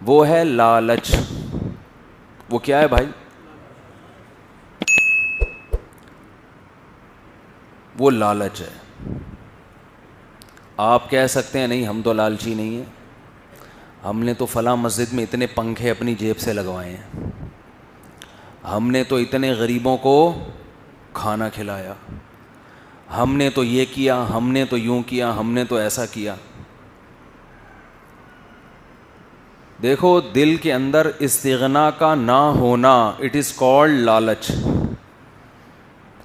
وہ ہے لالچ. وہ کیا ہے بھائی؟ وہ لالچ ہے. آپ کہہ سکتے ہیں نہیں ہم تو لالچی نہیں ہیں, ہم نے تو فلاں مسجد میں اتنے پنکھے اپنی جیب سے لگوائے ہیں, ہم نے تو اتنے غریبوں کو کھانا کھلایا, ہم نے تو یہ کیا, ہم نے تو یوں کیا, ہم نے تو ایسا کیا. دیکھو دل کے اندر استغنا کا نہ ہونا, اٹ از کالڈ لالچ.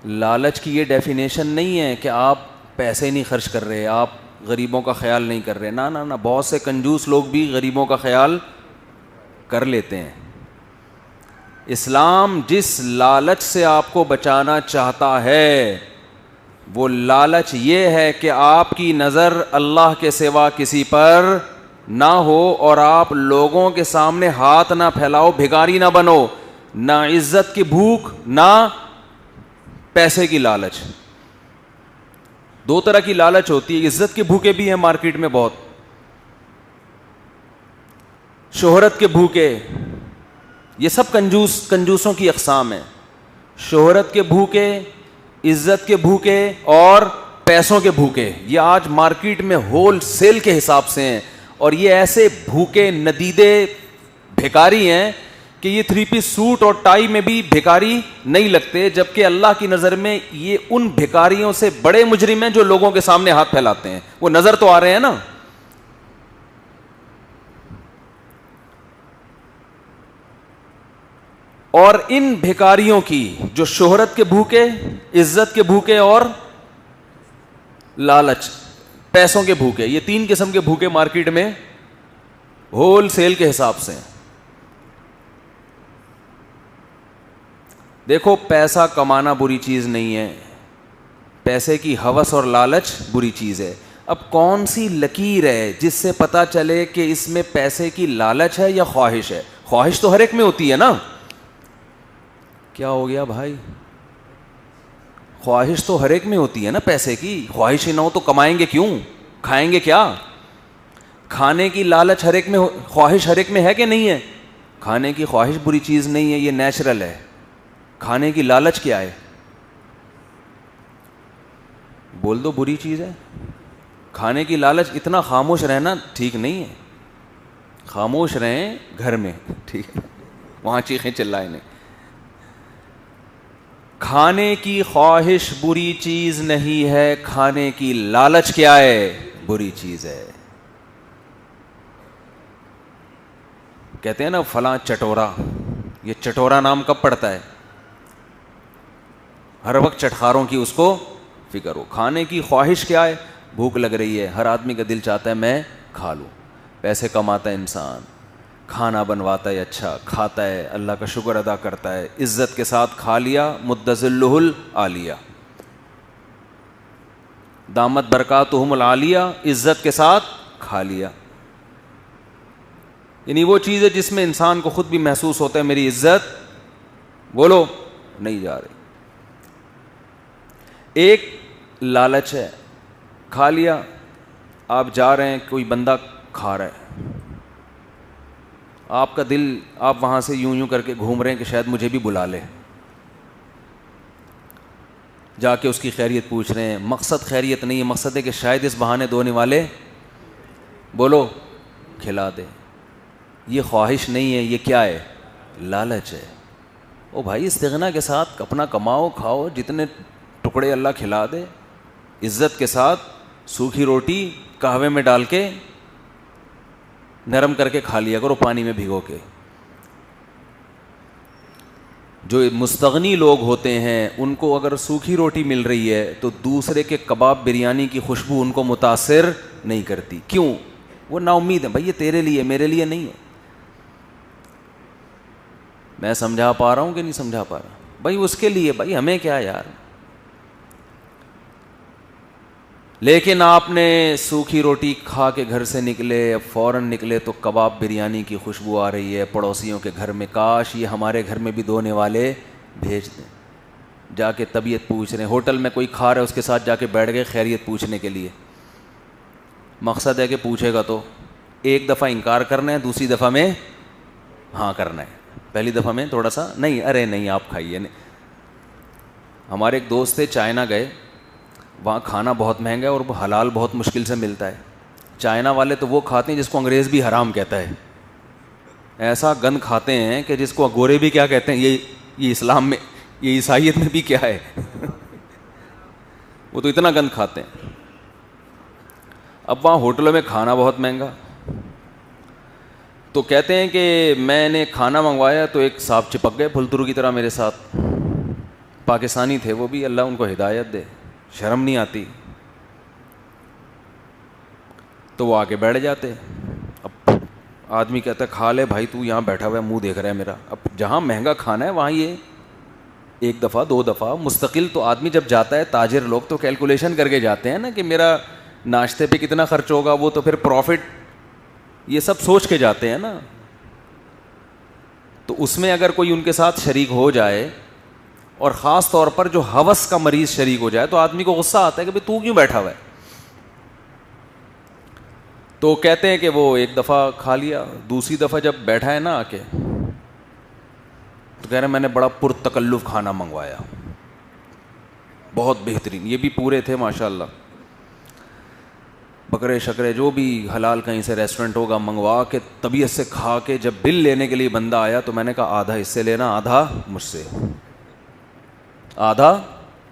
لالچ کی یہ ڈیفینیشن نہیں ہے کہ آپ پیسے نہیں خرچ کر رہے, آپ غریبوں کا خیال نہیں کر رہے. نہ نہ نہ, بہت سے کنجوس لوگ بھی غریبوں کا خیال کر لیتے ہیں. اسلام جس لالچ سے آپ کو بچانا چاہتا ہے وہ لالچ یہ ہے کہ آپ کی نظر اللہ کے سوا کسی پر نہ ہو اور آپ لوگوں کے سامنے ہاتھ نہ پھیلاؤ, بھکاری نہ بنو. نہ عزت کی بھوک نہ پیسے کی لالچ. دو طرح کی لالچ ہوتی ہے. عزت کے بھوکے بھی ہیں مارکیٹ میں بہت, شہرت کے بھوکے, یہ سب کنجوسوں کی اقسام ہیں. شہرت کے بھوکے, عزت کے بھوکے اور پیسوں کے بھوکے, یہ آج مارکیٹ میں ہول سیل کے حساب سے ہیں. اور یہ ایسے بھوکے ندیدے بھکاری ہیں کہ یہ 3 پیس سوٹ اور ٹائی میں بھی بھکاری نہیں لگتے, جبکہ اللہ کی نظر میں یہ ان بھکاریوں سے بڑے مجرم ہیں جو لوگوں کے سامنے ہاتھ پھیلاتے ہیں. وہ نظر تو آ رہے ہیں نا. اور ان بھکاریوں کی جو شہرت کے بھوکے, عزت کے بھوکے اور لالچ پیسوں کے بھوکے, یہ 3 قسم کے بھوکے مارکیٹ میں ہول سیل کے حساب سے. دیکھو پیسہ کمانا بری چیز نہیں ہے, پیسے کی ہوس اور لالچ بری چیز ہے. اب کون سی لکیر ہے جس سے پتا چلے کہ اس میں پیسے کی لالچ ہے یا خواہش ہے؟ خواہش تو ہر ایک میں ہوتی ہے نا. کیا ہو گیا بھائی؟ خواہش تو ہر ایک میں ہوتی ہے نا پیسے کی. خواہش ہی نہ ہو تو کمائیں گے کیوں, کھائیں گے کیا؟ کھانے کی لالچ ہر ایک میں, خواہش ہر ایک میں ہے کہ نہیں ہے؟ کھانے کی خواہش بری چیز نہیں ہے, یہ نیچرل ہے. کھانے کی لالچ کیا ہے؟ بول دو بری چیز ہے. کھانے کی لالچ, اتنا خاموش رہنا ٹھیک نہیں ہے. خاموش رہیں گھر میں, ٹھیک ہے, وہاں چیخیں چلائیں نہیں. کھانے کی خواہش بری چیز نہیں ہے, کھانے کی لالچ کیا ہے؟ بری چیز ہے. کہتے ہیں نا فلاں چٹورا, یہ چٹورا نام کب پڑتا ہے؟ ہر وقت چٹخاروں کی اس کو فکر ہو. کھانے کی خواہش کیا ہے؟ بھوک لگ رہی ہے, ہر آدمی کا دل چاہتا ہے میں کھا لوں. پیسے کماتا ہے انسان, کھانا بنواتا ہے, اچھا کھاتا ہے, اللہ کا شکر ادا کرتا ہے, عزت کے ساتھ کھا لیا, مدذلہ العالیہ, دامت برکاتہم العالیہ, عزت کے ساتھ کھا لیا. یعنی وہ چیز ہے جس میں انسان کو خود بھی محسوس ہوتا ہے میری عزت بولو نہیں جا رہی. ایک لالچ ہے, کھا لیا, آپ جا رہے ہیں, کوئی بندہ کھا رہا ہے, آپ کا دل, آپ وہاں سے یوں یوں کر کے گھوم رہے ہیں کہ شاید مجھے بھی بلا لے, جا کے اس کی خیریت پوچھ رہے ہیں. مقصد خیریت نہیں ہے, مقصد ہے کہ شاید اس بہانے دھونے والے بولو کھلا دے. یہ خواہش نہیں ہے, یہ کیا ہے؟ لالچ ہے. او بھائی استغنا کے ساتھ اپنا کماؤ, کھاؤ, جتنے ٹکڑے اللہ کھلا دے, عزت کے ساتھ سوکھی روٹی قہوے میں ڈال کے نرم کر کے کھا لیا کرو, پانی میں بھگو کے. جو مستغنی لوگ ہوتے ہیں ان کو اگر سوکھی روٹی مل رہی ہے تو دوسرے کے کباب بریانی کی خوشبو ان کو متاثر نہیں کرتی. کیوں؟ وہ نا امید ہے. بھائی یہ تیرے لیے, میرے لیے نہیں ہے. میں سمجھا پا رہا ہوں کہ نہیں سمجھا پا رہا؟ بھائی اس کے لیے, بھائی ہمیں کیا یار. لیکن آپ نے سوکھی روٹی کھا کے گھر سے نکلے, فوراً نکلے تو کباب بریانی کی خوشبو آ رہی ہے پڑوسیوں کے گھر میں, کاش یہ ہمارے گھر میں بھی دھونے والے بھیج دیں. جا کے طبیعت پوچھ رہے ہیں, ہوٹل میں کوئی کھا رہا ہے اس کے ساتھ جا کے بیٹھ گئے خیریت پوچھنے کے لیے. مقصد ہے کہ پوچھے گا تو ایک دفعہ انکار کرنا ہے, دوسری دفعہ میں ہاں کرنا ہے. پہلی دفعہ میں تھوڑا سا نہیں, ارے نہیں آپ کھائیے نہیں. ہمارے ایک دوست تھے, چائنا گئے, وہاں کھانا بہت مہنگا ہے اور حلال بہت مشکل سے ملتا ہے. چائنا والے تو وہ کھاتے ہیں جس کو انگریز بھی حرام کہتا ہے, ایسا گند کھاتے ہیں کہ جس کو گورے بھی کیا کہتے ہیں, یہ اسلام میں, یہ عیسائیت میں بھی کیا ہے. وہ تو اتنا گند کھاتے ہیں. اب وہاں ہوٹلوں میں کھانا بہت مہنگا, تو کہتے ہیں کہ میں نے کھانا منگوایا تو ایک صاحب چپک گئے پھلترو کی طرح میرے ساتھ, پاکستانی تھے وہ بھی, اللہ ان کو ہدایت دے, شرم نہیں آتی. تو وہ آگے بیٹھ جاتے. اب آدمی کہتا ہے کھا لے بھائی, تو یہاں بیٹھا ہوا ہے منہ دیکھ رہا ہے میرا. اب جہاں مہنگا کھانا ہے وہاں یہ ایک دفعہ دو دفعہ مستقل, تو آدمی جب جاتا ہے, تاجر لوگ تو کیلکولیشن کر کے جاتے ہیں نا کہ میرا ناشتے پہ کتنا خرچ ہوگا, وہ تو پھر پروفٹ, یہ سب سوچ کے جاتے ہیں نا. تو اس میں اگر کوئی ان کے ساتھ شریک ہو جائے, اور خاص طور پر جو ہوس کا مریض شریک ہو جائے, تو آدمی کو غصہ آتا ہے کہ تو کیوں بیٹھا ہوا ہے. تو کہتے ہیں کہ وہ ایک دفعہ کھا لیا, دوسری دفعہ جب بیٹھا ہے نا آ کے, تو کہہ رہے میں نے بڑا پرتکلف کھانا منگوایا, بہت بہترین, یہ بھی پورے تھے ماشاء اللہ, بکرے شکرے جو بھی حلال کہیں سے ریسٹورنٹ ہوگا منگوا کے طبیعت سے کھا کے. جب بل لینے کے لیے بندہ آیا تو میں نے کہا آدھا اس سے لینا, آدھا مجھ سے, آدھا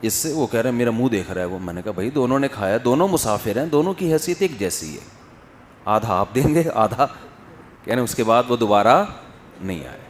اس سے. وہ کہہ رہے میرا منہ دیکھ رہا ہے وہ. میں نے کہا بھائی دونوں نے کھایا, دونوں مسافر ہیں, دونوں کی حیثیت ایک جیسی ہے, آدھا آپ دیں گے, آدھا. کہہ رہے اس کے بعد وہ دوبارہ نہیں آیا.